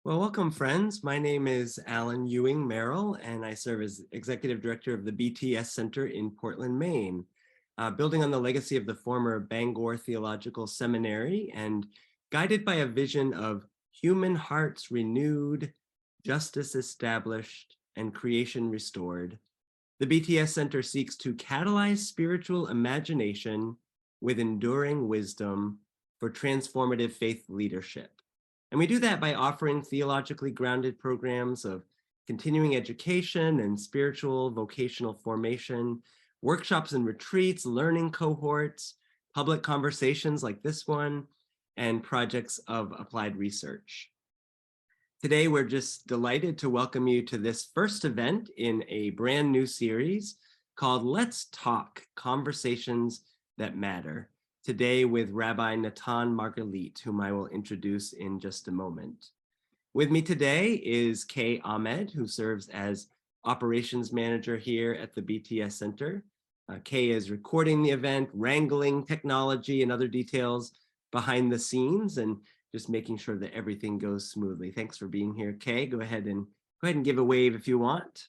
Well, welcome, friends. My name is Alan Ewing-Merrill, and I serve as Executive Director of the BTS Center in Portland, Maine. Building on the legacy of the former Bangor Theological Seminary and guided by a vision of human hearts renewed, justice established, and creation restored, the BTS Center seeks to catalyze spiritual imagination with enduring wisdom for transformative faith leadership. And we do that by offering theologically grounded programs of continuing education and spiritual vocational formation, workshops and retreats, learning cohorts, public conversations like this one, and projects of applied research. Today, we're just delighted to welcome you to this first event in a brand new series called Let's Talk, Conversations That Matter. Today with Rabbi Natan Margalit, whom I will introduce in just a moment. With me today is Kay Ahmed, who serves as operations manager here at the BTS Center. Kay is recording the event, wrangling technology and other details behind the scenes, and just making sure that everything goes smoothly. Thanks for being here, Kay. Go ahead and give a wave if you want.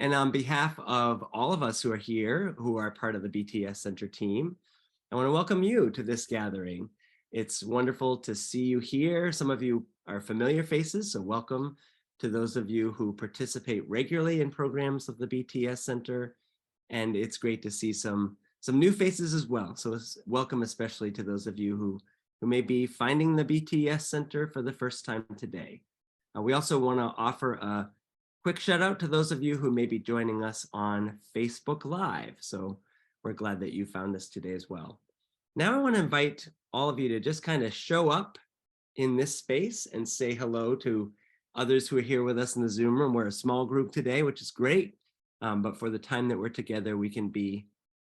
And on behalf of all of us who are here, who are part of the BTS Center team, I want to welcome you to this gathering. It's wonderful to see you here. Some of you are familiar faces, so welcome to those of you who participate regularly in programs of the BTS Center. And it's great to see some new faces as well. So welcome especially to those of you who may be finding the BTS Center for the first time today. We also want to offer a quick shout out to those of you who may be joining us on Facebook Live. So we're glad that you found us today as well. Now I want to invite all of you to just kind of show up in this space and say hello to others who are here with us in the Zoom room. We're a small group today, which is great. But for the time that we're together, we can be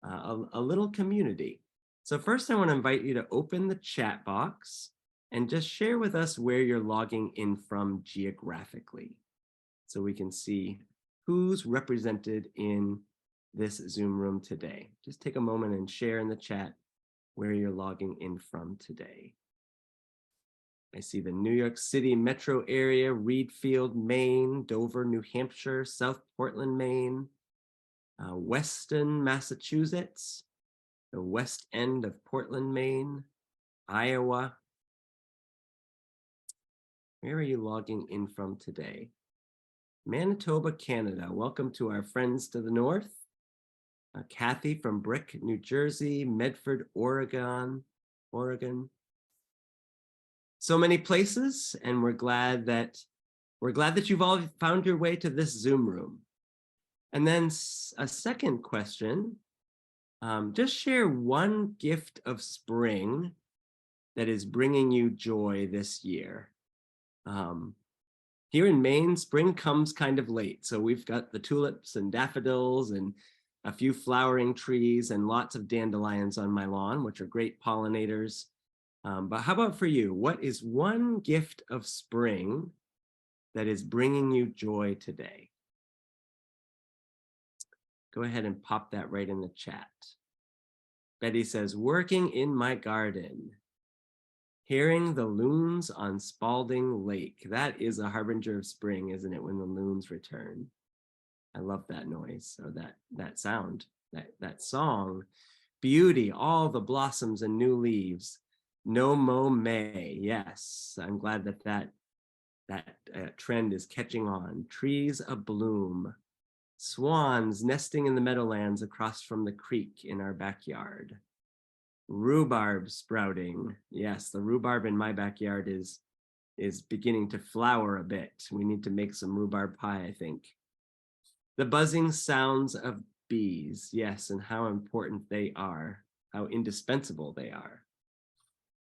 a little community. So first I want to invite you to open the chat box and just share with us where you're logging in from geographically, so we can see who's represented in this Zoom room today. Just take a moment and share in the chat where you're logging in from today. I see the New York City metro area, Reedfield, Maine, Dover, New Hampshire, South Portland, Maine, Weston, Massachusetts, the west end of Portland, Maine, Iowa. Where are you logging in from today? Manitoba, Canada. Welcome to our friends to the north. Kathy from Brick, New Jersey, Medford, Oregon. So many places, and we're glad that you've all found your way to this Zoom room. And then a second question, just share one gift of spring that is bringing you joy this year. Here in Maine, spring comes kind of late. So we've got the tulips and daffodils and a few flowering trees and lots of dandelions on my lawn, which are great pollinators. But how about for you? What is one gift of spring that is bringing you joy today? Go ahead and pop that right in the chat. Betty says, working in my garden. Hearing the loons on Spalding Lake. That is a harbinger of spring, isn't it, when the loons return? I love that noise, or that sound, that song. Beauty, all the blossoms and new leaves. No mo May. Yes, I'm glad that trend is catching on. Trees abloom. Swans nesting in the meadowlands across from the creek in our backyard. Rhubarb sprouting. Yes, the rhubarb in my backyard is beginning to flower a bit. We need to make some rhubarb pie, I think. The buzzing sounds of bees. Yes, and how important they are, how indispensable they are.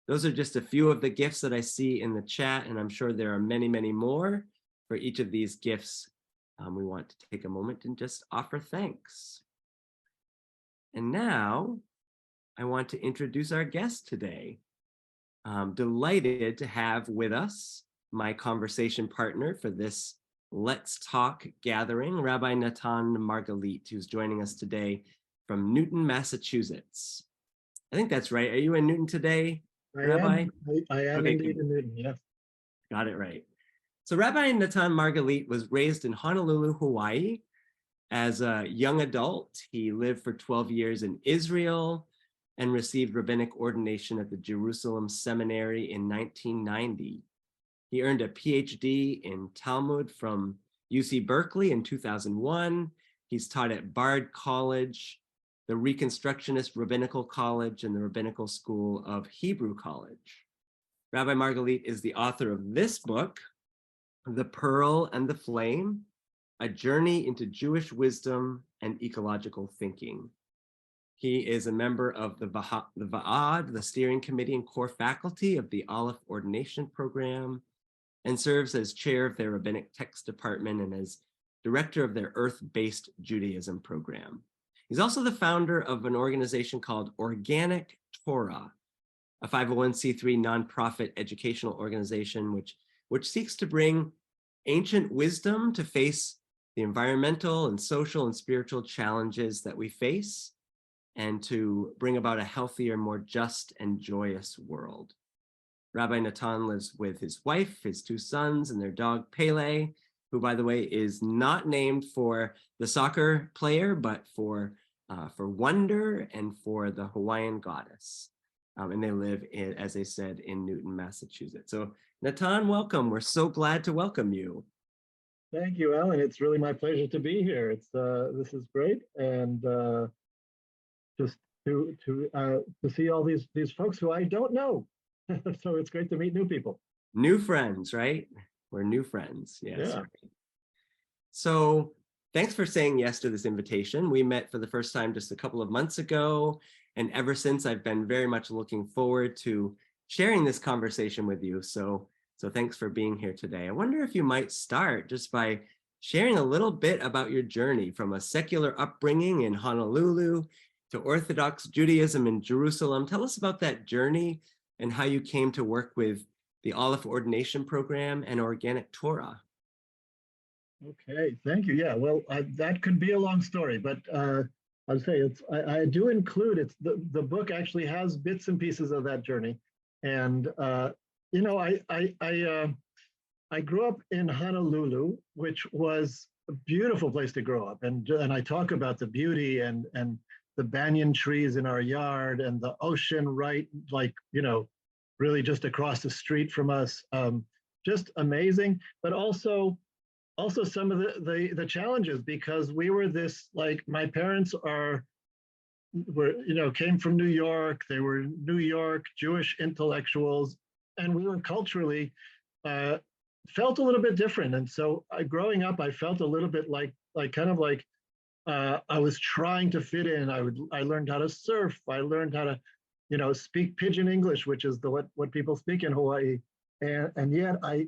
Those are just a few of the gifts that I see in the chat, and I'm sure there are many, many more. For each of these gifts, we want to take a moment and just offer thanks. And now, I want to introduce our guest today. I'm delighted to have with us my conversation partner for this Let's Talk gathering, Rabbi Natan Margalit, who's joining us today from Newton, Massachusetts. I think that's right. Are you in Newton today, Rabbi? I am Okay, indeed in Newton, yeah. Got it right. So Rabbi Natan Margalit was raised in Honolulu, Hawaii. As a young adult, he lived for 12 years in Israel and received rabbinic ordination at the Jerusalem Seminary in 1990. He earned a PhD in Talmud from UC Berkeley in 2001. He's taught at Bard College, the Reconstructionist Rabbinical College, and the Rabbinical School of Hebrew College. Rabbi Margalit is the author of this book, The Pearl and the Flame, A Journey into Jewish Wisdom and Ecological Thinking. He is a member of the Va'ad, the steering committee and core faculty of the Aleph Ordination Program, and serves as chair of their Rabbinic Texts Department and as director of their Earth-Based Judaism program. He's also the founder of an organization called Organic Torah, a 501c3 nonprofit educational organization which seeks to bring ancient wisdom to face the environmental and social and spiritual challenges that we face, and to bring about a healthier, more just and joyous world. Rabbi Natan lives with his wife, his 2 sons, and their dog Pele, who, by the way, is not named for the soccer player, but for wonder and for the Hawaiian goddess. And they live, as I said, in Newton, Massachusetts. So Natan, welcome. We're so glad to welcome you. Thank you, Alan. It's really my pleasure to be here. This is great, and just to see all these folks who I don't know. So it's great to meet new people. New friends, right? We're new friends. Yes. Yeah. So thanks for saying yes to this invitation. We met for the first time just a couple of months ago, and ever since I've been very much looking forward to sharing this conversation with you. So thanks for being here today. I wonder if you might start just by sharing a little bit about your journey from a secular upbringing in Honolulu to Orthodox Judaism in Jerusalem. Tell us about that journey and how you came to work with the Aleph Ordination Program and Organic Torah. Okay, thank you. Yeah, well, that could be a long story, but I'll say I do include it. The book actually has bits and pieces of that journey, and you know, I grew up in Honolulu, which was a beautiful place to grow up, and I talk about the beauty and the banyan trees in our yard and the ocean right, like, you know, really just across the street from us. Just amazing, but also some of the challenges, because we were this, like, my parents came from New York. They were New York Jewish intellectuals, and we were culturally felt a little bit different. And so growing up, I felt a little bit like I was trying to fit in. I learned how to surf. I learned how to, you know, speak Pidgin English, which is what people speak in Hawaii. And yet I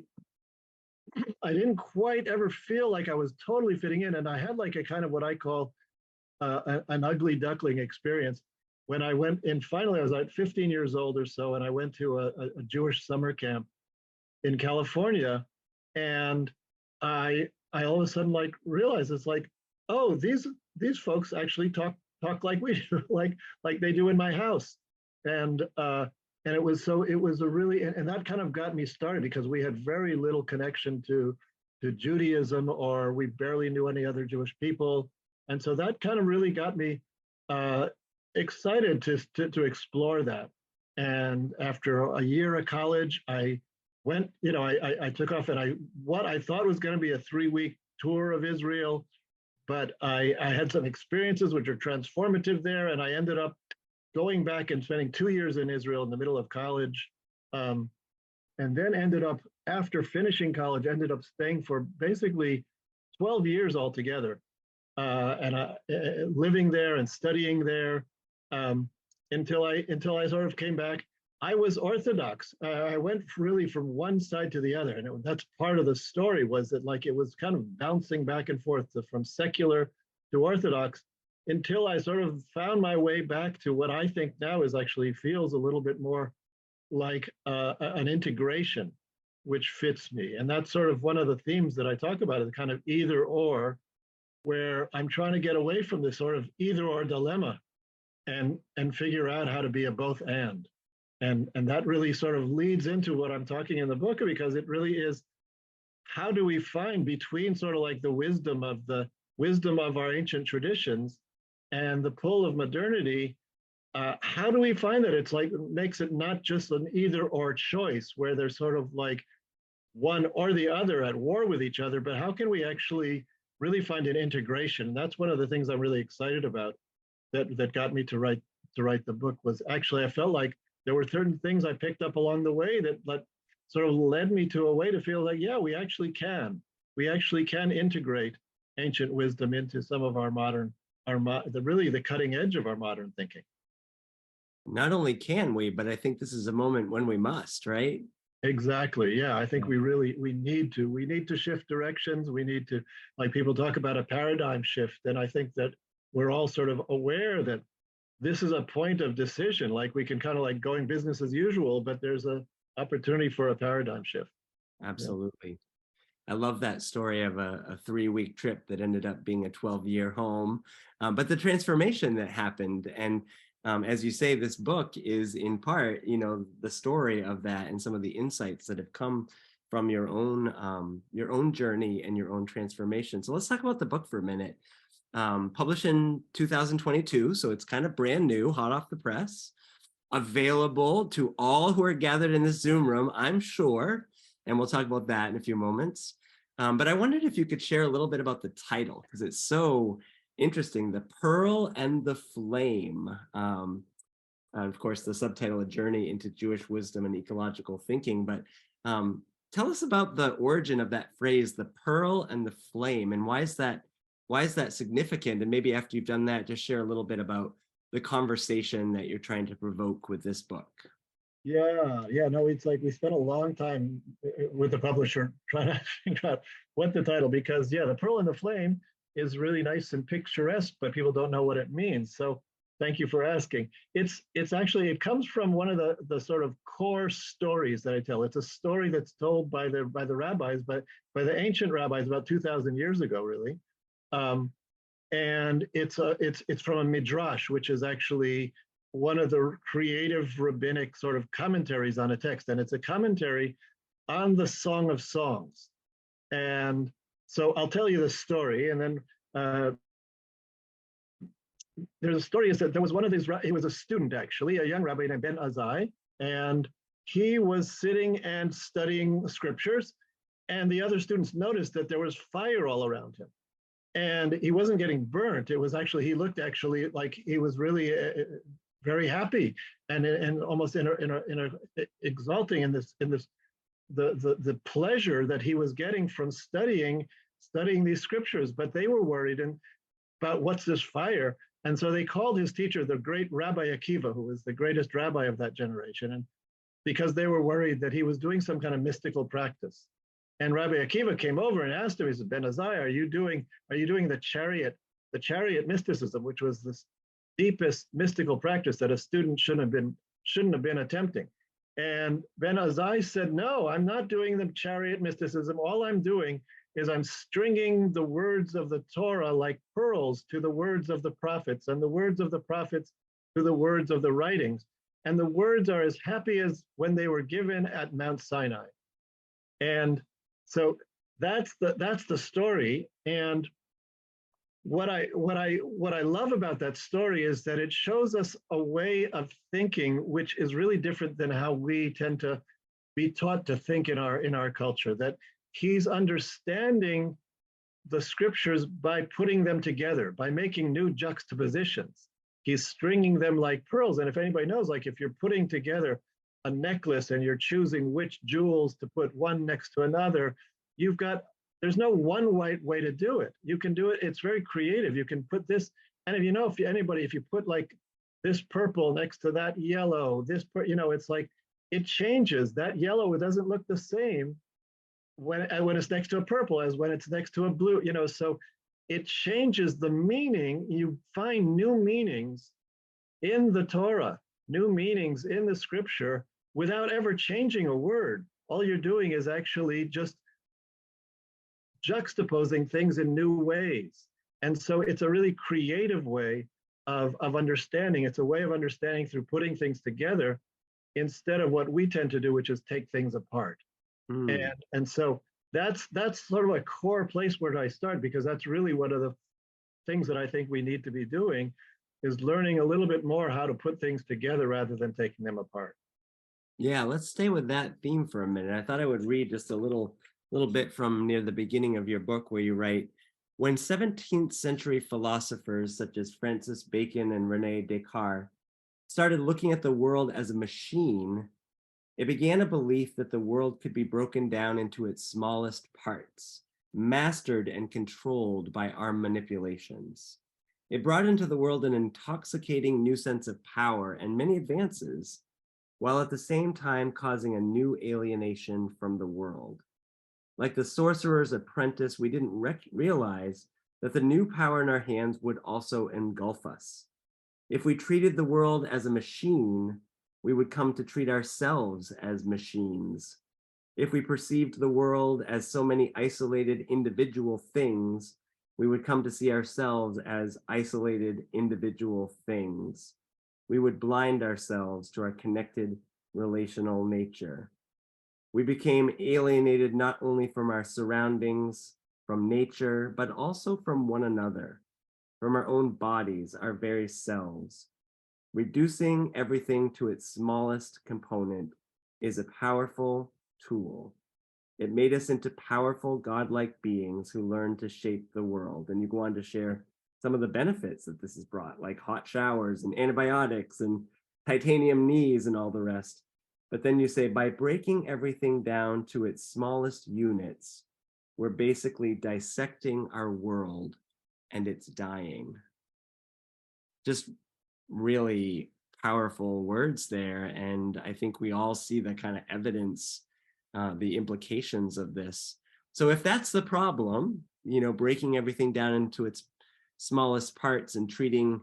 didn't quite ever feel like I was totally fitting in. And I had like a kind of what I call an ugly duckling experience when I went in. Finally, I was like 15 years old or so, and I went to a Jewish summer camp in California, and I all of a sudden like realized it's like, oh, these folks actually talk like we do, like they do in my house, and it was a really, and that kind of got me started, because we had very little connection to Judaism, or we barely knew any other Jewish people, and so that kind of really got me excited to explore that. And after a year of college, I went, you know, I took off, and what I thought was going to be a 3-week tour of Israel, but I had some experiences which are transformative there, and I ended up going back and spending 2 years in Israel in the middle of college, and then ended up, after finishing college, ended up staying for basically 12 years altogether, and living there and studying there, until I sort of came back. I was Orthodox. I went really from one side to the other, and that's part of the story, was that, like, it was kind of bouncing back and forth from secular to Orthodox, until I sort of found my way back to what I think now is actually feels a little bit more like an integration, which fits me. And that's sort of one of the themes that I talk about, is kind of either or, where I'm trying to get away from this sort of either or dilemma and figure out how to be a both and. And that really sort of leads into what I'm talking in the book, because it really is, how do we find between sort of like the wisdom of our ancient traditions and the pull of modernity? How do we find that? It's like, it makes it not just an either or choice where they're sort of like one or the other at war with each other, but how can we actually really find an integration? And that's one of the things I'm really excited about, that got me to write the book. Was actually, I felt like there were certain things I picked up along the way that sort of led me to a way to feel like, yeah, we actually can integrate ancient wisdom into some of our modern, really the cutting edge of our modern thinking. Not only can we, but I think this is a moment when we must, right? Exactly. Yeah, I think we need to shift directions. We need to, like, people talk about a paradigm shift, and I think that we're all sort of aware that this is a point of decision. Like, we can kind of like going business as usual, but there's a opportunity for a paradigm shift. Absolutely. I love that story of a 3-week trip that ended up being a 12-year home, but the transformation that happened. And as you say, this book is in part, the story of that and some of the insights that have come from your own journey and your own transformation. So let's talk about the book for a minute. Published in 2022, so it's kind of brand new, hot off the press, available to all who are gathered in this Zoom room, I'm sure, and we'll talk about that in a few moments. But I wondered if you could share a little bit about the title, because it's so interesting, The Pearl and the Flame. Of course, the subtitle, A Journey into Jewish Wisdom and Ecological Thinking. But tell us about the origin of that phrase, the pearl and the flame, and why is that significant? And maybe after you've done that, just share a little bit about the conversation that you're trying to provoke with this book. Yeah, no, it's like we spent a long time with the publisher trying to figure out what the title, because the pearl and the flame is really nice and picturesque, but people don't know what it means. So thank you for asking. It's actually, it comes from one of the sort of core stories that I tell. It's a story that's told by the rabbis, but by the ancient rabbis about 2,000 years ago, really. And it's from a midrash, which is actually one of the creative rabbinic sort of commentaries on a text, and it's a commentary on the Song of Songs. And so I'll tell you the story, and then there's a story is that there was one of these, he was a student actually, a young rabbi named Ben Azai, and he was sitting and studying scriptures, and the other students noticed that there was fire all around him. And he wasn't getting burnt. It was actually, he looked actually like he was really very happy and almost in a exalting in this the pleasure that he was getting from studying these scriptures. But they were worried about what's this fire. And so they called his teacher, the great Rabbi Akiva, who was the greatest rabbi of that generation, and because they were worried that he was doing some kind of mystical practice. And Rabbi Akiva came over and asked him, he said, Ben Azai, are you doing the chariot mysticism, which was this deepest mystical practice that a student shouldn't have been attempting? And Ben Azai said, no, I'm not doing the chariot mysticism. All I'm doing is I'm stringing the words of the Torah like pearls to the words of the prophets, and the words of the prophets to the words of the writings. And the words are as happy as when they were given at Mount Sinai. And so that's the story. And what I love about that story is that it shows us a way of thinking which is really different than how we tend to be taught to think in our culture. That he's understanding the scriptures by putting them together, by making new juxtapositions. He's stringing them like pearls. And if anybody knows, like if you're putting together a necklace and you're choosing which jewels to put one next to another, there's no one right way to do it. You can do it, it's very creative. You can put this, and if you put like this purple next to that yellow, it's like, it changes. That yellow, it doesn't look the same when it's next to a purple as when it's next to a blue, so it changes the meaning. You find new meanings in the Torah, new meanings in the scripture without ever changing a word. All you're doing is actually just juxtaposing things in new ways. And so it's a really creative way of understanding. It's a way of understanding through putting things together instead of what we tend to do, which is take things apart. Hmm. And so that's sort of a core place where I start, because that's really one of the things that I think we need to be doing, is learning a little bit more how to put things together rather than taking them apart. Yeah, let's stay with that theme for a minute. I thought I would read just a little bit from near the beginning of your book where you write, when 17th century philosophers such as Francis Bacon and Rene Descartes started looking at the world as a machine, it began a belief that the world could be broken down into its smallest parts, mastered and controlled by our manipulations. It brought into the world an intoxicating new sense of power and many advances, while at the same time causing a new alienation from the world. Like the sorcerer's apprentice, we didn't realize that the new power in our hands would also engulf us. If we treated the world as a machine, we would come to treat ourselves as machines. If we perceived the world as so many isolated individual things, we would come to see ourselves as isolated individual things. We would blind ourselves to our connected relational nature. We became alienated not only from our surroundings, from nature, but also from one another, from our own bodies, our very selves. Reducing everything to its smallest component is a powerful tool. It made us into powerful godlike beings who learn to shape the world. And you go on to share some of the benefits that this has brought, like hot showers and antibiotics and titanium knees and all the rest. But then you say, by breaking everything down to its smallest units, we're basically dissecting our world and it's dying. Just really powerful words there. And I think we all see the kind of evidence, the implications of this. So if that's the problem, breaking everything down into its smallest parts and treating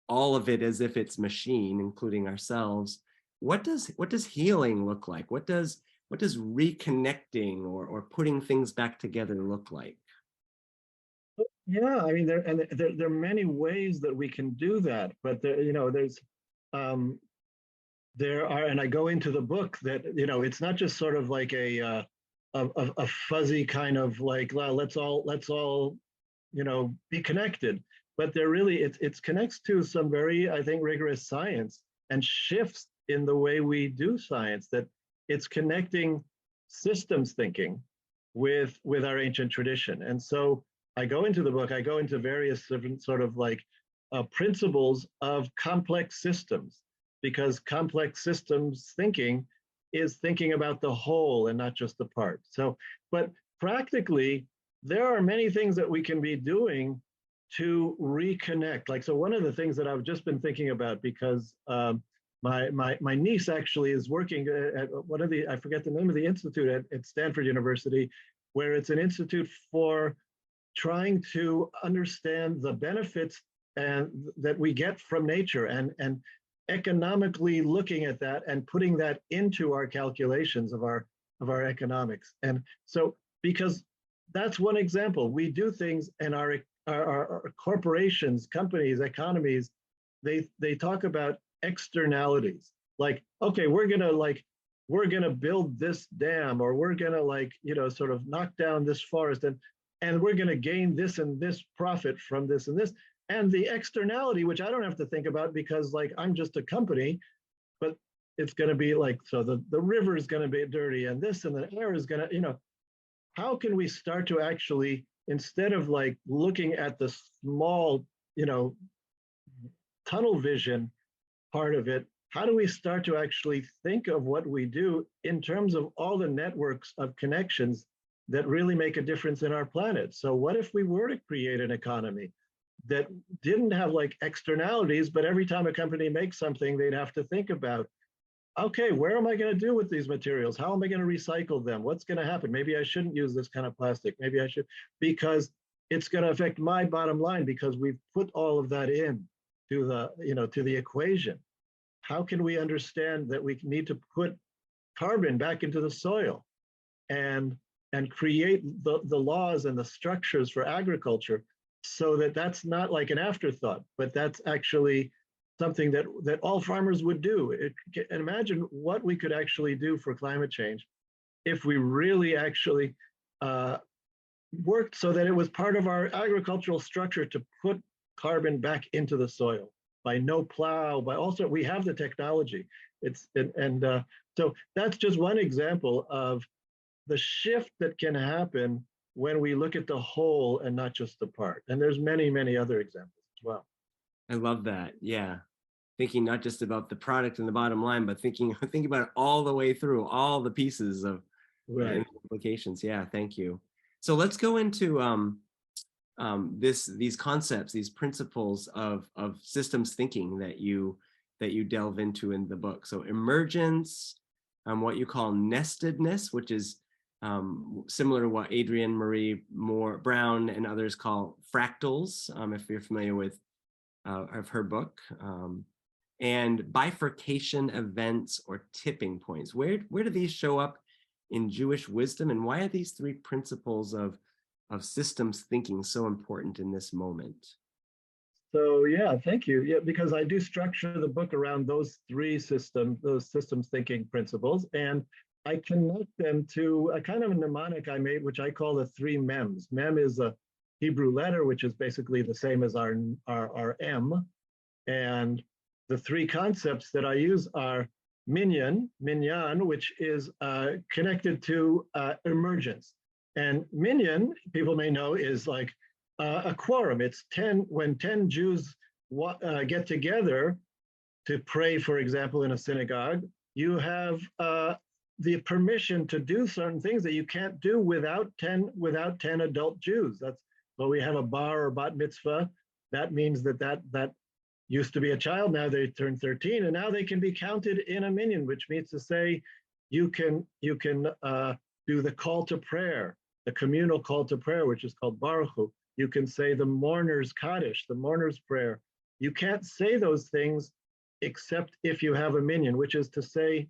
all of it as if it's machine, including ourselves, what does healing look like? What does reconnecting or putting things back together look like? Yeah, I mean, there are many ways that we can do that, but there are, and I go into the book that it's not just sort of like a fuzzy kind of like, well, let's all be connected, but there really it connects to some very, I think, rigorous science and shifts in the way we do science, that it's connecting systems thinking with our ancient tradition. And so I go into the book, I go into various different sort of like principles of complex systems, because complex systems thinking is thinking about the whole and not just the part. So, but practically, there are many things that we can be doing to reconnect. Like, so one of the things that I've just been thinking about, because my niece actually is working at one of the, I forget the name of the institute at Stanford University, where it's an institute for trying to understand the benefits and that we get from nature, and economically looking at that and putting that into our calculations of our economics. And so, because that's one example, we do things, and our corporations, companies, economies, they talk about externalities, like, okay, we're gonna build this dam, or we're gonna sort of knock down this forest, and we're gonna gain this and this profit from this and this. And the externality, which I don't have to think about because like I'm just a company, but it's gonna be like, so the river is gonna be dirty, and this, and the air is gonna, how can we start to actually, instead of like looking at the small, tunnel vision part of it, how do we start to actually think of what we do in terms of all the networks of connections that really make a difference in our planet? So what if we were to create an economy that didn't have like externalities, but every time a company makes something, they'd have to think about, okay, where am I going to do with these materials? How am I going to recycle them? What's going to happen? Maybe I shouldn't use this kind of plastic. Maybe I should, because it's going to affect my bottom line, because we've put all of that in to the equation. How can we understand that we need to put carbon back into the soil and create the laws and the structures for agriculture, so that that's not like an afterthought, but that's actually something that all farmers would do. Imagine what we could actually do for climate change if we really actually worked so that it was part of our agricultural structure to put carbon back into the soil by no plow, but also we have the technology. So that's just one example of the shift that can happen when we look at the whole and not just the part. And there's many, many other examples as well. I love that. Yeah. Thinking not just about the product and the bottom line, but thinking about it all the way through, all the pieces of implications. Yeah, thank you. So let's go into these concepts, these principles of systems thinking that you delve into in the book. So emergence, what you call nestedness, which is similar to what Adrienne Marie Brown and others call fractals, if you're familiar with of her book, and bifurcation events or tipping points. Where do these show up in Jewish wisdom, and why are these three principles of systems thinking so important in this moment? So yeah, thank you. Yeah, because I do structure the book around those systems thinking principles, and I connect them to a kind of a mnemonic I made, which I call the three mems. Mem is a Hebrew letter, which is basically the same as our M. And the three concepts that I use are minyan, which is connected to emergence. And minyan, people may know, is like a quorum. It's 10, when 10 Jews get together to pray, for example, in a synagogue, you have the permission to do certain things that you can't do without 10 adult Jews. That's well, we have a bar or bat mitzvah. That means that used to be a child, now they turn 13, and now they can be counted in a minyan, which means to say you can do the call to prayer, the communal call to prayer, which is called Baruch Hu. You can say the mourner's Kaddish, the mourner's prayer. You can't say those things except if you have a minyan, which is to say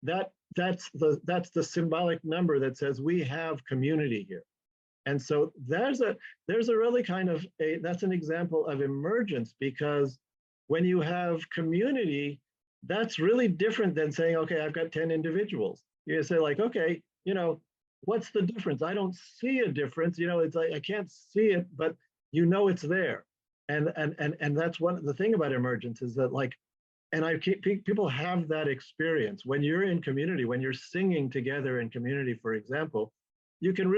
that's the symbolic number that says we have community here. And so there's a really kind of that's an example of emergence, because when you have community, that's really different than saying, okay, I've got 10 individuals. You say like, okay, what's the difference? I don't see a difference. It's like, I can't see it, but it's there. And that's the thing about emergence is that like, and people have that experience when you're in community, when you're singing together in community, for example, you can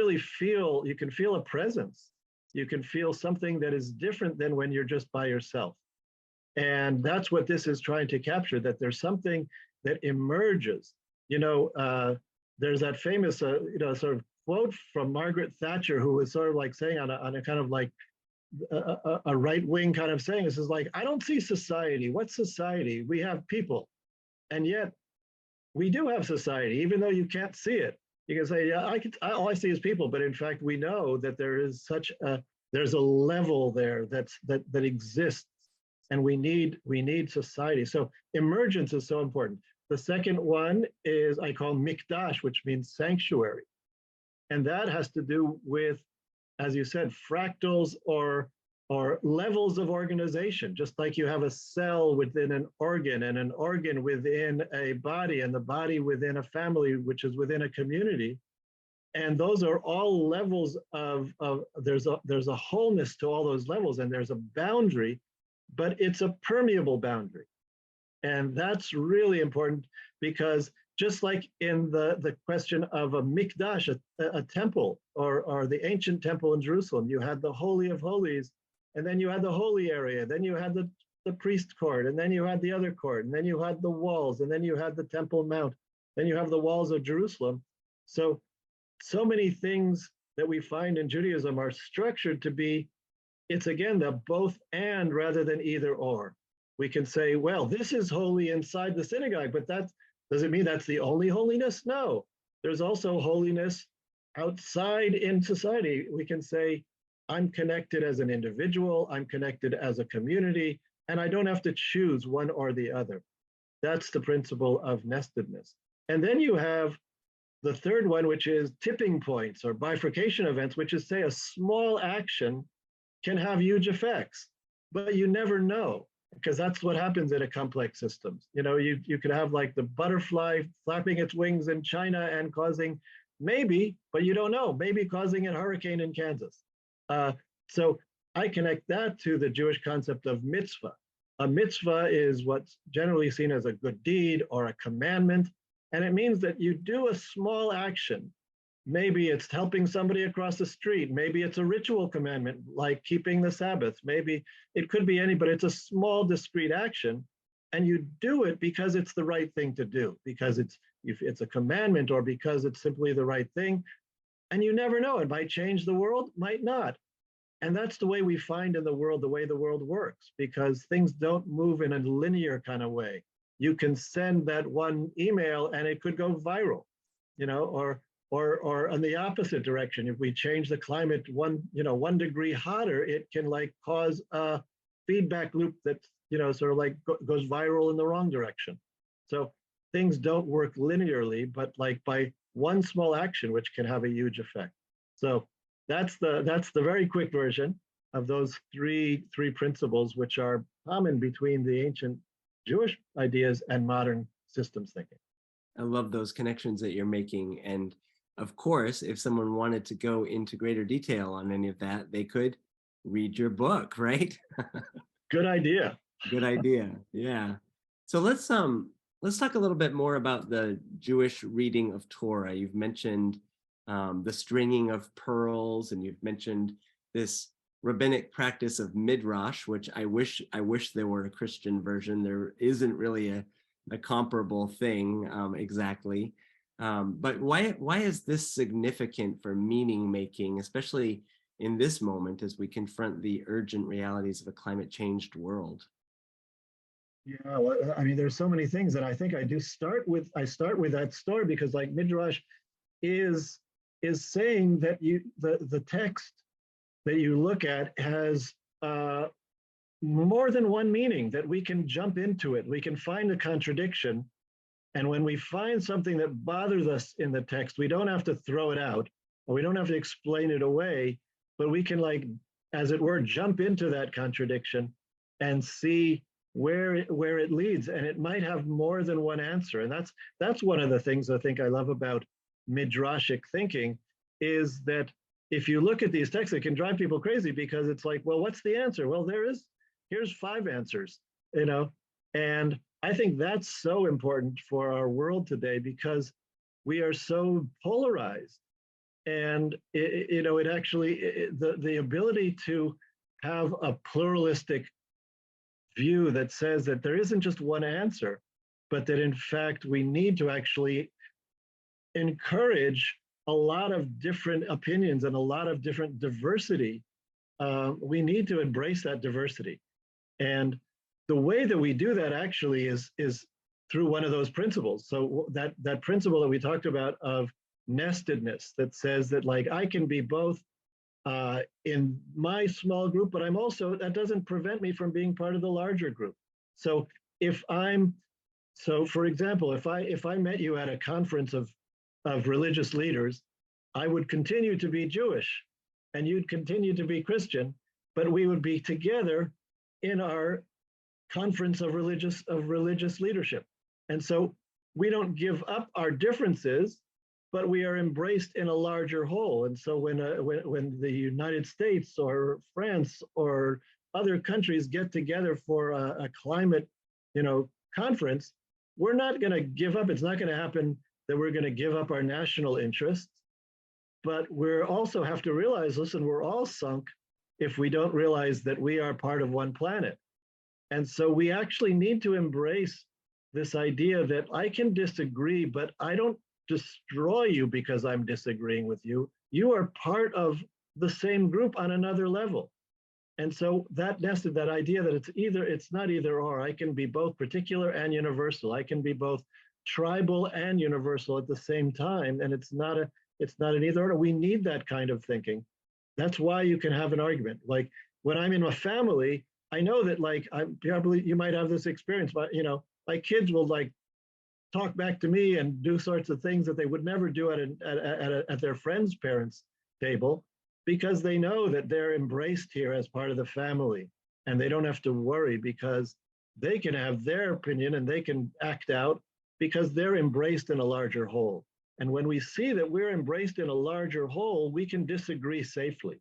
feel a presence. You can feel something that is different than when you're just by yourself. And that's what this is trying to capture, that there's something that emerges. There's that famous, sort of quote from Margaret Thatcher, who was sort of like saying on a kind of like a right-wing kind of saying, this is like, I don't see society. What's society? We have people. And yet we do have society, even though you can't see it. You can say, yeah, all I see is people, but in fact, we know that there is there's a level there that exists, and we need society. So emergence is so important. The second one is I call mikdash, which means sanctuary, and that has to do with, as you said, fractals or levels of organization. Just like you have a cell within an organ, and an organ within a body, and the body within a family, which is within a community. And those are all levels of there's a wholeness to all those levels, and there's a boundary, but it's a permeable boundary. And that's really important, because just like in the question of a mikdash, a temple, or the ancient temple in Jerusalem, you had the Holy of Holies, and then you had the holy area, then you had the priest court, and then you had the other court, and then you had the walls, and then you had the Temple Mount, then you have the walls of Jerusalem. So many things that we find in Judaism are structured to be, it's again, the both and rather than either or. We can say, well, this is holy inside the synagogue, but does it mean that's the only holiness? No, there's also holiness outside in society. We can say, I'm connected as an individual, I'm connected as a community, and I don't have to choose one or the other. That's the principle of nestedness. And then you have the third one, which is tipping points or bifurcation events, which is, say, a small action can have huge effects, but you never know. because that's what happens in a complex system. You could have like the butterfly flapping its wings in China and causing maybe, but you don't know, maybe causing a hurricane in Kansas. So I connect that to the Jewish concept of mitzvah. A mitzvah is what's generally seen as a good deed or a commandment, and it means that you do a small action. Maybe it's helping somebody across the street. Maybe it's a ritual commandment like keeping the Sabbath. Maybe it could be any, but it's a small discrete action. And you do it because it's the right thing to do, because it's a commandment or because it's simply the right thing. And you never know, it might change the world, might not. And that's the way we find in the world, the way the world works, because things don't move in a linear kind of way. You can send that one email and it could go viral, or in the opposite direction. If we change the climate 1 degree hotter, it can like cause a feedback loop that sort of like goes viral in the wrong direction. So things don't work linearly, but like by one small action, which can have a huge effect. So that's the very quick version of those three principles, which are common between the ancient Jewish ideas and modern systems thinking. I love those connections that you're making. And of course, if someone wanted to go into greater detail on any of that, they could read your book, right? Good idea. Good idea. Yeah. So let's talk a little bit more about the Jewish reading of Torah. You've mentioned the stringing of pearls, and you've mentioned this rabbinic practice of midrash, which I wish there were a Christian version. There isn't really a comparable thing exactly. But why is this significant for meaning making, especially in this moment as we confront the urgent realities of a climate changed world? Yeah, well, I mean, there's so many things, and I think I start with that story because like midrash is saying that the text that you look at has more than one meaning, that we can jump into it, we can find a contradiction, and when we find something that bothers us in the text, we don't have to throw it out, or we don't have to explain it away, but we can, like, as it were, jump into that contradiction and see where it leads, and it might have more than one answer. And that's one of the things I think I love about midrashic thinking, is that if you look at these texts, it can drive people crazy because it's like, well, what's the answer? Well, here's 5 answers, and I think that's so important for our world today because we are so polarized, and it actually the ability to have a pluralistic view that says that there isn't just one answer, but that in fact we need to actually encourage a lot of different opinions and a lot of different diversity. We need to embrace that diversity. And the way that we do that actually is through one of those principles. So that principle that we talked about of nestedness, that says that, like, I can be both in my small group, but that doesn't prevent me from being part of the larger group. So for example, if I met you at a conference of religious leaders, I would continue to be Jewish and you'd continue to be Christian, but we would be together in our conference of religious leadership. And so we don't give up our differences, but we are embraced in a larger whole. And so when the United States or France or other countries get together for a climate, conference, we're not going to give up. It's not going to happen that we're going to give up our national interests, but we also have to realize, listen, we're all sunk if we don't realize that we are part of one planet. And so we actually need to embrace this idea that I can disagree, but I don't destroy you because I'm disagreeing with you. You are part of the same group on another level. And so that idea that it's not either or. I can be both particular and universal. I can be both tribal and universal at the same time. And it's not an either or. We need that kind of thinking. That's why you can have an argument. Like when I'm in a family, I know that, like, you might have this experience, but my kids will like talk back to me and do sorts of things that they would never do at their friends' parents' table, because they know that they're embraced here as part of the family. and they don't have to worry because they can have their opinion and they can act out because they're embraced in a larger whole. And when we see that we're embraced in a larger whole, we can disagree safely.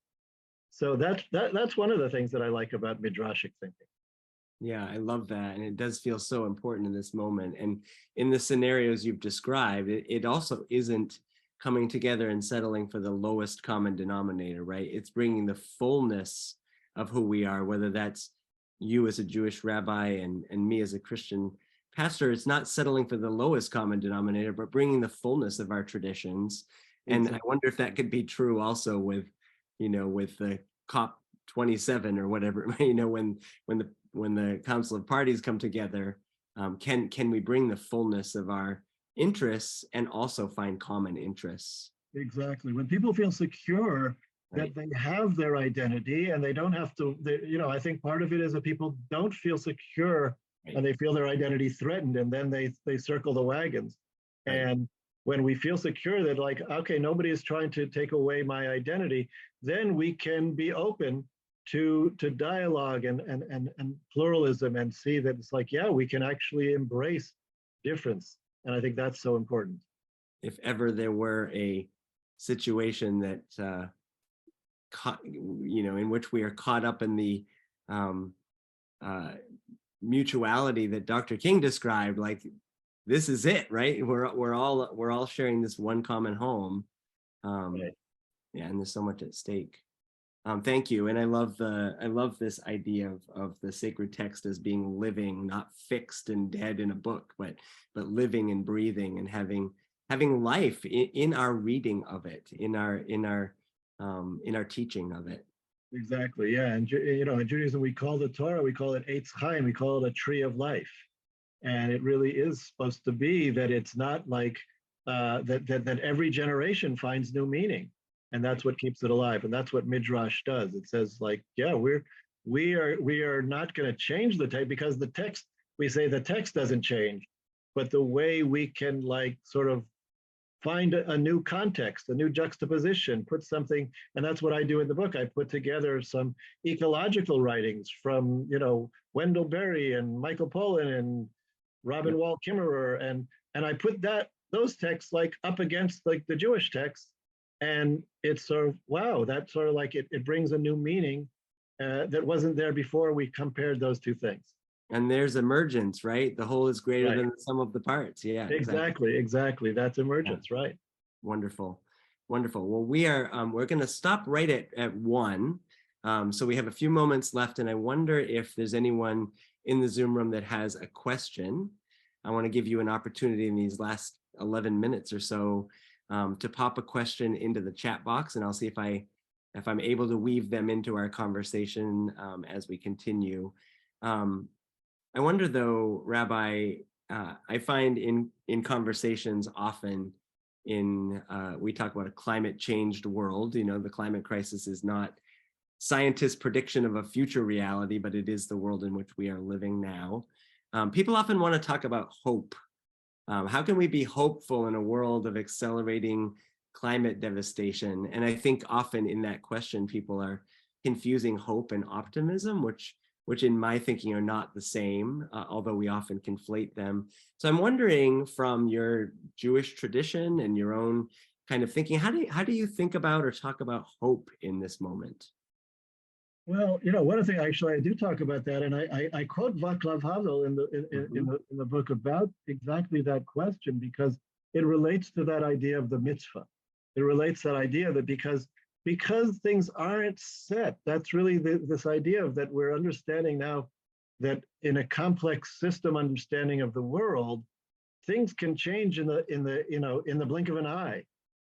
So that's one of the things that I like about midrashic thinking. Yeah, I love that. And it does feel so important in this moment. And in the scenarios you've described, it also isn't coming together and settling for the lowest common denominator, right? It's bringing the fullness of who we are, whether that's you as a Jewish rabbi and me as a Christian pastor. It's not settling for the lowest common denominator, but bringing the fullness of our traditions. And exactly. I wonder if that could be true also with, with the COP 27 or whatever, when the Council of Parties come together, can we bring the fullness of our interests and also find common interests? Exactly. When people feel secure that they have their identity and they don't have to, I think part of it is that people don't feel secure and they feel their identity threatened, and then they circle the wagons. And when we feel secure that like, okay, nobody is trying to take away my identity, then we can be open to dialogue and pluralism and see that it's like, yeah, we can actually embrace difference. And I think that's so important. If ever there were a situation that, in which we are caught up in the mutuality that Dr. King described, like, this is it, right? We're all sharing this one common home. Yeah, and there's so much at stake. Thank you. And I love this idea of the sacred text as being living, not fixed and dead in a book, but living and breathing and having life in our reading of it, in our teaching of it. Exactly. Yeah. And in Judaism, we call the Torah, we call it Eitz Chaim, we call it a tree of life. And it really is supposed to be that it's not like that every generation finds new meaning. And that's what keeps it alive. And that's what Midrash does. It says like, yeah, we are not going to change the text, because the text, we say the text doesn't change, but the way we can like sort of find a new context, a new juxtaposition, put something, and that's what I do in the book. I put together some ecological writings from, Wendell Berry and Michael Pollan and Robin Wall Kimmerer, and I put those texts like up against like the Jewish texts. And it's sort of, wow, that sort of like it brings a new meaning that wasn't there before we compared those two things. And there's emergence, right? The whole is greater than the sum of the parts. Yeah, exactly. That's emergence, right? Wonderful. Well, we're going to stop right at 1. So we have a few moments left, and I wonder if there's anyone in the Zoom room that has a question. I want to give you an opportunity in these last 11 minutes or so to pop a question into the chat box, and I'll see if I'm able to weave them into our conversation as we continue. I wonder though, Rabbi, I find in conversations often we talk about a climate changed world. The climate crisis is not scientists' prediction of a future reality, but it is the world in which we are living now. People often want to talk about hope. How can we be hopeful in a world of accelerating climate devastation? And I think often in that question, people are confusing hope and optimism, which in my thinking are not the same, although we often conflate them. So I'm wondering, from your Jewish tradition and your own kind of thinking, how do you think about or talk about hope in this moment? Well, one of the things actually I do talk about that, and I quote Václav Havel in the book about exactly that question, because it relates to that idea of the mitzvah. It relates to that idea that because things aren't set, that's really this idea of that we're understanding now that in a complex system understanding of the world, things can change in the blink of an eye,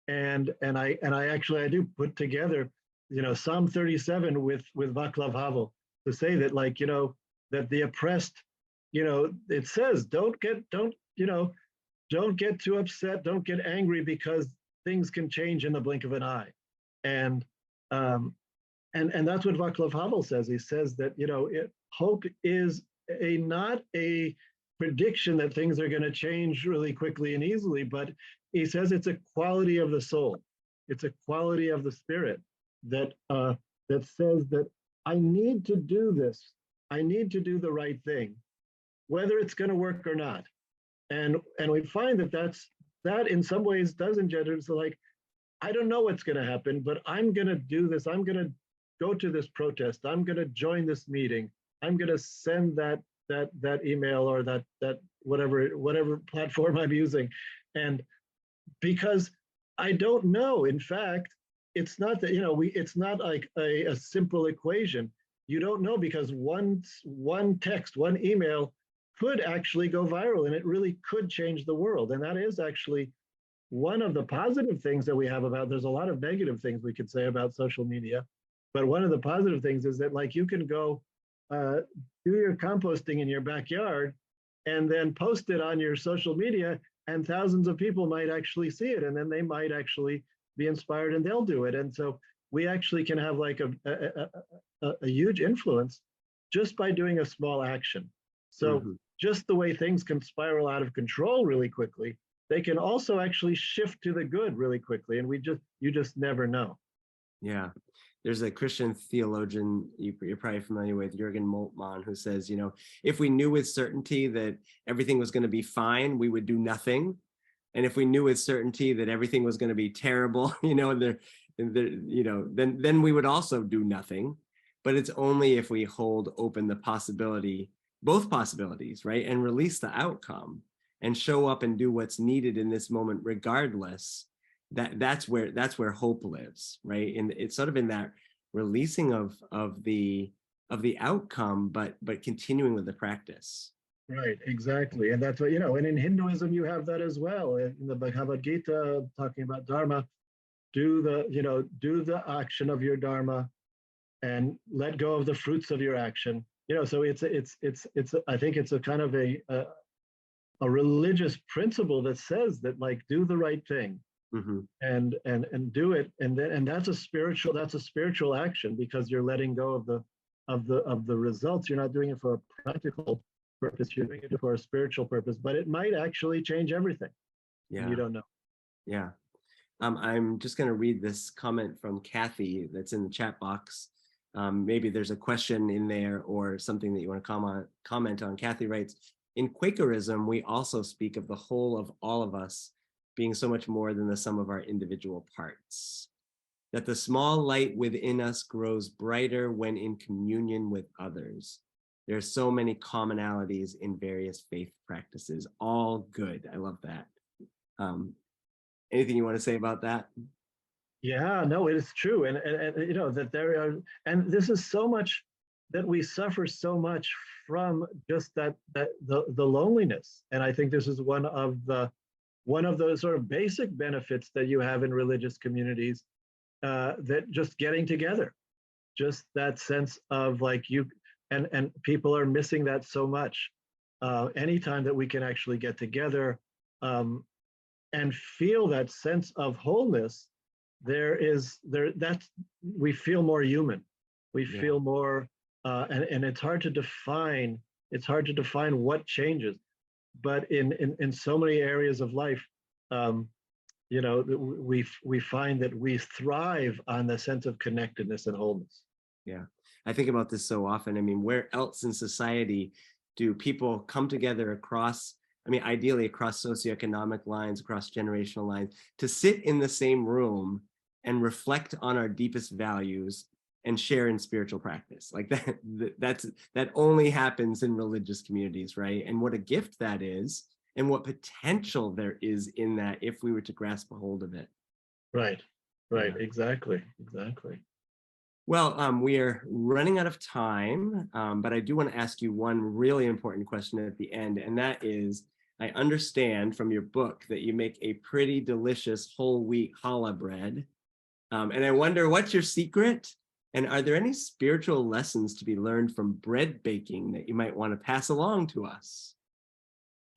and I do put together Psalm 37 with Václav Havel to say that, like, that the oppressed, it says don't get too upset, don't get angry, because things can change in the blink of an eye. And that's what Václav Havel says. He says that hope is not a prediction that things are going to change really quickly and easily, but he says it's a quality of the soul, it's a quality of the spirit that says that I need to do this. I need to do the right thing, whether it's going to work or not. And we find that in some ways does engender, so like, I don't know what's going to happen, but I'm going to do this. I'm going to go to this protest. I'm going to join this meeting. I'm going to send that email or that whatever platform I'm using. And because I don't know, in fact, it's not that, it's not like a simple equation. You don't know, because one text, one email could actually go viral, and it really could change the world. And that is actually one of the positive things that we have about, there's a lot of negative things we could say about social media, but one of the positive things is that, like, you can go do your composting in your backyard and then post it on your social media, and thousands of people might actually see it, and then they might actually be inspired and they'll do it. And so we actually can have like a huge influence just by doing a small action. So just the way things can spiral out of control really quickly, they can also actually shift to the good really quickly. And you just never know. Yeah. There's a Christian theologian you're probably familiar with, Jürgen Moltmann, who says, if we knew with certainty that everything was going to be fine, we would do nothing. And if we knew with certainty that everything was going to be terrible, then we would also do nothing. But it's only if we hold open the possibility, both possibilities, right? And release the outcome and show up and do what's needed in this moment, regardless, that's where hope lives, right? And it's sort of in that releasing of the outcome, but continuing with the practice. Right, exactly. And that's what, and in Hinduism, you have that as well. In the Bhagavad Gita, talking about Dharma, do the action of your Dharma and let go of the fruits of your action. So it's I think it's a kind of a religious principle that says that, like, do the right thing. And do it, and that's a spiritual action, because you're letting go of the results. You're not doing it for a practical purpose, you're doing it for a spiritual purpose, but it might actually change everything. Yeah, you don't know. Yeah. I'm just going to read this comment from Kathy that's in the chat box. Maybe there's a question in there or something that you want to comment on. Kathy writes, in Quakerism, we also speak of the whole of all of us being so much more than the sum of our individual parts, that the small light within us grows brighter when in communion with others. There are so many commonalities in various faith practices, all good. I love that. Anything you want to say about that? Yeah, no, it is true. And that there are, and this is so much that we suffer so much from, just the loneliness. And I think this is one of those sort of basic benefits that you have in religious communities, that just getting together, just that sense of, like, and people are missing that so much. Anytime that we can actually get together and feel that sense of wholeness, we feel more human. We feel more, and it's hard to define. It's hard to define what changes, but in so many areas of life, we find that we thrive on the sense of connectedness and wholeness. Yeah, I think about this so often. I mean, where else in society do people come together across, ideally across socioeconomic lines, across generational lines, to sit in the same room and reflect on our deepest values and share in spiritual practice? Like that only happens in religious communities, right? And what a gift that is, and what potential there is in that if we were to grasp a hold of it. Right, yeah. Exactly. Well, we are running out of time, but I do want to ask you one really important question at the end, and that is, I understand from your book that you make a pretty delicious whole wheat challah bread, and I wonder, what's your secret? And are there any spiritual lessons to be learned from bread baking that you might want to pass along to us?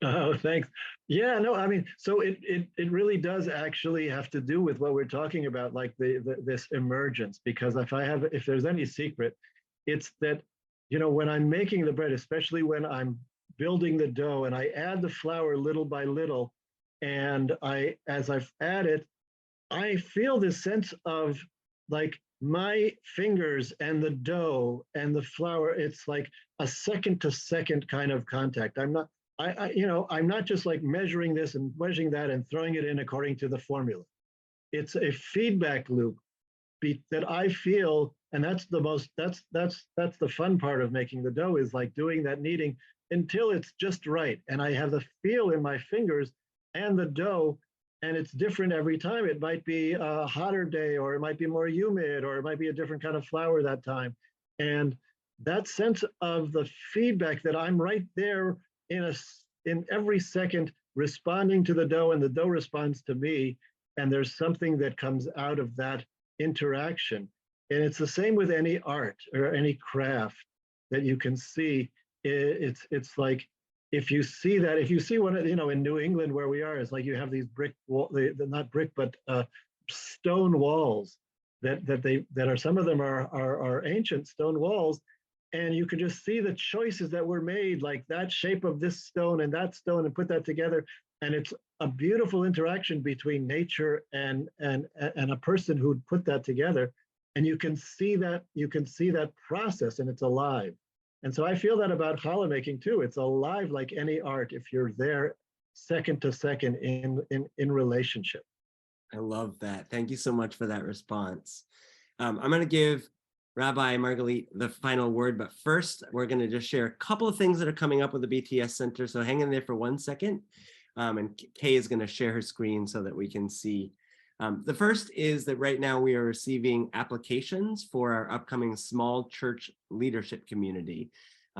Oh, thanks. Yeah, no, so it really does actually have to do with what we're talking about, like this emergence. Because if there's any secret, it's that, when I'm making the bread, especially when I'm building the dough and I add the flour little by little, and as I've added, I feel this sense of, like, my fingers and the dough and the flour, it's like a second to second kind of contact. I'm not just like measuring this and measuring that and throwing it in according to the formula. It's a feedback loop that I feel, and that's the fun part of making the dough, is like doing that kneading until it's just right. And I have the feel in my fingers and the dough, and it's different every time. It might be a hotter day, or it might be more humid, or it might be a different kind of flour that time. And that sense of the feedback that I'm right there in every second responding to the dough, and the dough responds to me, and there's something that comes out of that interaction. And it's the same with any art or any craft that you can see. It's like, if you see one of, in New England where we are, it's like you have these not brick, but stone walls that are, some of them are ancient stone walls. And you can just see the choices that were made, like that shape of this stone and that stone, and put that together. And it's a beautiful interaction between nature and a person who'd put that together. And you can see that process, and it's alive. And so I feel that about challah making too. It's alive like any art if you're there second to second in relationship. I love that. Thank you so much for that response. I'm going to give Rabbi Margalit the final word, but first we're going to just share a couple of things that are coming up with the BTS Center. So hang in there for 1 second. And Kay is going to share her screen so that we can see. The first is that right now we are receiving applications for our upcoming small church leadership community.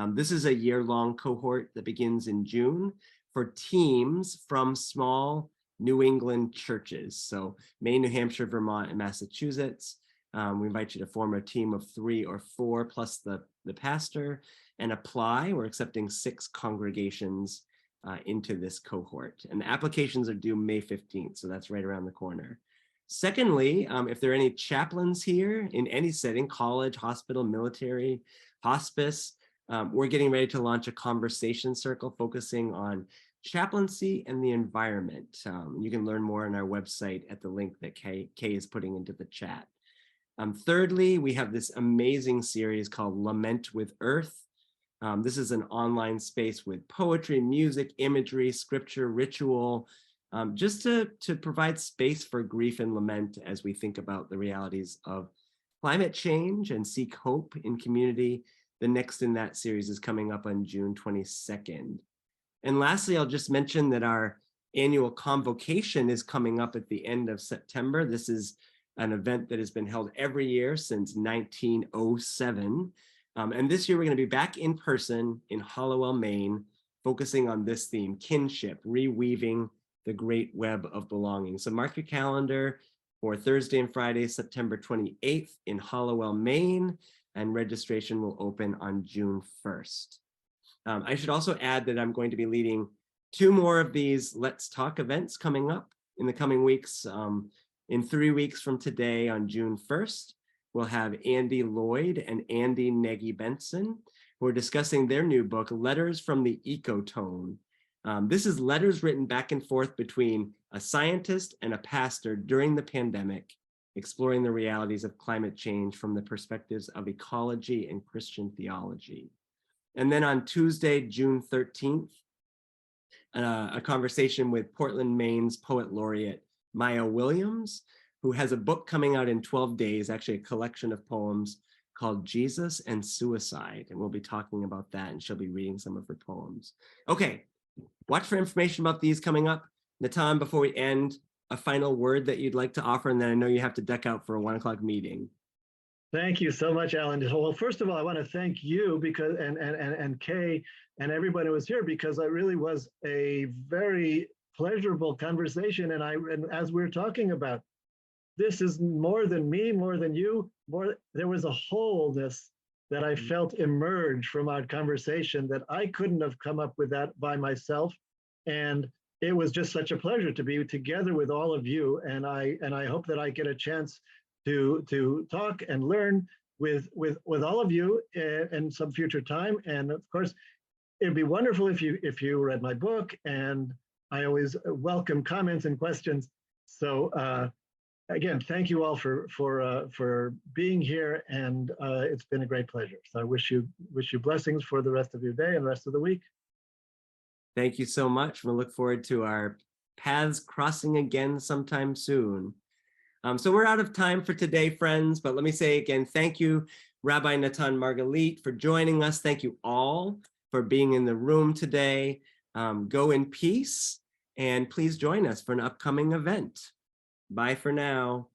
This is a year-long cohort that begins in June for teams from small New England churches. So Maine, New Hampshire, Vermont, and Massachusetts. We invite you to form a team of 3 or 4 plus the pastor and apply. We're accepting 6 congregations into this cohort. And the applications are due May 15th, so that's right around the corner. Secondly, if there are any chaplains here in any setting, college, hospital, military, hospice, we're getting ready to launch a conversation circle focusing on chaplaincy and the environment. You can learn more on our website at the link that Kay is putting into the chat. Thirdly, we have this amazing series called Lament with Earth. This is an online space with poetry, music, imagery, scripture, ritual, just to provide space for grief and lament as we think about the realities of climate change and seek hope in community. The next in that series is coming up on June 22nd. And lastly, I'll just mention that our annual convocation is coming up at the end of September. This is an event that has been held every year since 1907. And this year we're going to be back in person in Hollowell, Maine, focusing on this theme, kinship, reweaving the great web of belonging. So mark your calendar for Thursday and Friday, September 28th in Hollowell, Maine, and registration will open on June 1st. I should also add that I'm going to be leading 2 more of these Let's Talk events coming up in the coming weeks. In 3 weeks from today on June 1st, we'll have Andy Lloyd and Andy Nagy-Benson, who are discussing their new book, Letters from the Ecotone. This is letters written back and forth between a scientist and a pastor during the pandemic, exploring the realities of climate change from the perspectives of ecology and Christian theology. And then on Tuesday, June 13th, a conversation with Portland, Maine's poet laureate, Maya Williams, who has a book coming out in 12 days, actually a collection of poems called Jesus and Suicide. And we'll be talking about that, and she'll be reading some of her poems. Okay, watch for information about these coming up. Natan, before we end, a final word that you'd like to offer, and then I know you have to duck out for a 1 o'clock meeting. Thank you so much, Alan. Well, first of all, I want to thank you because and Kay and everybody who was here, because it really was a very pleasurable conversation. And as we're talking about, this is more than me, more than you, there was a wholeness that I felt emerge from our conversation that I couldn't have come up with that by myself. And it was just such a pleasure to be together with all of you. And I hope that I get a chance to talk and learn with all of you in some future time. And of course, it'd be wonderful if you read my book, and I always welcome comments and questions. So again, thank you all for being here, and it's been a great pleasure. So I wish you blessings for the rest of your day and the rest of the week. Thank you so much. We'll look forward to our paths crossing again sometime soon. So we're out of time for today, friends, but let me say again, thank you, Rabbi Natan Margalit, for joining us. Thank you all for being in the room today. Go in peace, and please join us for an upcoming event. Bye for now.